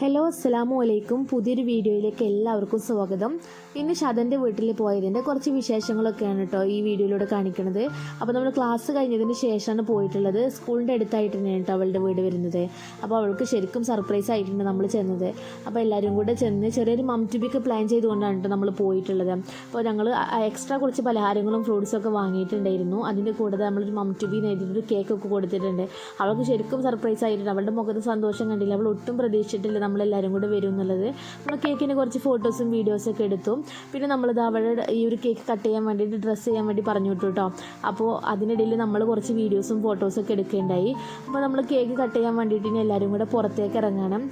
Hello അസ്സലാമു അലൈക്കും. പുതിയൊരു വീഡിയോയിലേക്ക് എല്ലാവർക്കും സ്വാഗതം. ഇന്ന് ഷദൻ്റെ വീട്ടിൽ പോയതിൻ്റെ കുറച്ച് വിശേഷങ്ങളൊക്കെയാണ് കേട്ടോ ഈ വീഡിയോയിലൂടെ കാണിക്കുന്നത്. അപ്പോൾ നമ്മൾ ക്ലാസ് കഴിഞ്ഞതിന് ശേഷമാണ് പോയിട്ടുള്ളത്. സ്കൂളിൻ്റെ അടുത്തായിട്ട് തന്നെയാണ് കേട്ടോ അവളുടെ വീട് വരുന്നത്. അപ്പോൾ അവൾക്ക് ശരിക്കും സർപ്രൈസ് ആയിട്ടുണ്ട് നമ്മൾ ചെന്നത്. അപ്പോൾ എല്ലാവരും കൂടെ ചെന്ന് ചെറിയൊരു മംറ്റുബിക്ക് പ്ലാൻ ചെയ്തുകൊണ്ടാണ് കേട്ടോ നമ്മൾ പോയിട്ടുള്ളത്. അപ്പോൾ ഞങ്ങൾ എക്സ്ട്രാ കുറച്ച് പലഹാരങ്ങളും ഫ്രൂട്ട്സൊക്കെ വാങ്ങിയിട്ടുണ്ടായിരുന്നു. അതിൻ്റെ കൂടെ നമ്മളൊരു മംറ്റുബി നേരിട്ടൊരു കേക്കൊക്കെ കൊടുത്തിട്ടുണ്ട്. അവൾക്ക് ശരിക്കും സർപ്രൈസ് ആയിട്ടുണ്ട്. അവളുടെ മുഖത്ത് സന്തോഷം കണ്ടില്ല. അവൾ ഒട്ടും പ്രതീക്ഷിച്ചിട്ടില്ല നമ്മളെല്ലാവരും കൂടെ വരും എന്നുള്ളത്. നമ്മൾ കേക്കിന് കുറച്ച് ഫോട്ടോസും വീഡിയോസൊക്കെ എടുത്തു. പിന്നെ നമ്മളിത് അവളുടെ ഈ ഒരു കേക്ക് കട്ട് ചെയ്യാൻ വേണ്ടിയിട്ട് ഡ്രസ്സ് ചെയ്യാൻ വേണ്ടി പറഞ്ഞു വിട്ടു കേട്ടോ. അപ്പോൾ അതിനിടയിൽ നമ്മൾ കുറച്ച് വീഡിയോസും ഫോട്ടോസൊക്കെ എടുക്കേണ്ടായി. അപ്പോൾ നമ്മൾ കേക്ക് കട്ട് ചെയ്യാൻ വേണ്ടിയിട്ട് ഇനി എല്ലാവരും കൂടെ പുറത്തേക്ക് ഇറങ്ങണം.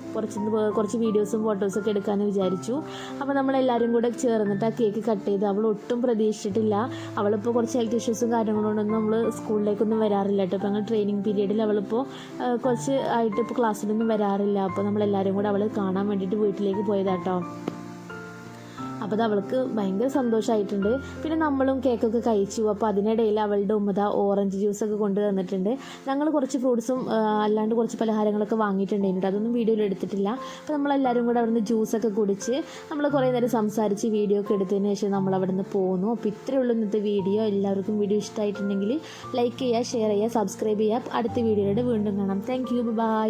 കുറച്ച് വീഡിയോസും ഫോട്ടോസൊക്കെ എടുക്കാമെന്ന് വിചാരിച്ചു. അപ്പോൾ നമ്മളെല്ലാവരും കൂടെ ചേർന്നിട്ട് ആ കേക്ക് കട്ട് ചെയ്ത്. അവൾ ഒട്ടും പ്രതീക്ഷിച്ചിട്ടില്ല. അവളിപ്പോൾ കുറച്ച് ഹെൽത്ത് ഇഷ്യൂസും കാര്യങ്ങളോടൊന്നും നമ്മൾ സ്കൂളിലേക്കൊന്നും വരാറില്ല കേട്ടോ. ഇപ്പോൾ ഞങ്ങൾ ട്രെയിനിങ് പീരീഡിൽ അവളിപ്പോൾ കുറച്ച് ആയിട്ട് ഇപ്പോൾ ക്ലാസ്സിലൊന്നും വരാറില്ല. അപ്പോൾ നമ്മളെല്ലാവരും കൂടെ അവളെ കാണാൻ വേണ്ടിയിട്ട് വീട്ടിലേക്ക് പോയതാട്ടോ. അപ്പോൾ അത് അവൾക്ക് ഭയങ്കര സന്തോഷമായിട്ടുണ്ട്. പിന്നെ നമ്മളും കേക്കൊക്കെ കഴിച്ചു. അപ്പോൾ അതിനിടയിൽ അവളുടെ ഉമ്മത ഓറഞ്ച് ജ്യൂസൊക്കെ കൊണ്ട് തന്നിട്ടുണ്ട്. ഞങ്ങൾ കുറച്ച് ഫ്രൂട്ട്സും അല്ലാണ്ട് കുറച്ച് പലഹാരങ്ങളൊക്കെ വാങ്ങിയിട്ടുണ്ടായിരുന്നു. അതൊന്നും വീഡിയോയിൽ എടുത്തിട്ടില്ല. അപ്പോൾ നമ്മളെല്ലാവരും കൂടെ അവിടുന്ന് ജ്യൂസൊക്കെ കുടിച്ച് നമ്മൾ കുറേ നേരം സംസാരിച്ച് വീഡിയോ ഒക്കെ എടുത്തതിന് ശേഷം നമ്മൾ അവിടെ നിന്ന് പോന്നു. അപ്പോൾ ഇത്രയേ ഉള്ളൂ ഇന്നത്തെ വീഡിയോ. എല്ലാവർക്കും വീഡിയോ ഇഷ്ടമായിട്ടുണ്ടെങ്കിൽ ലൈക്ക് ചെയ്യുക, ഷെയർ ചെയ്യുക, സബ്സ്ക്രൈബ് ചെയ്യുക. അടുത്ത വീഡിയോയുടെ വീണ്ടും കാണാം. Thank you, by.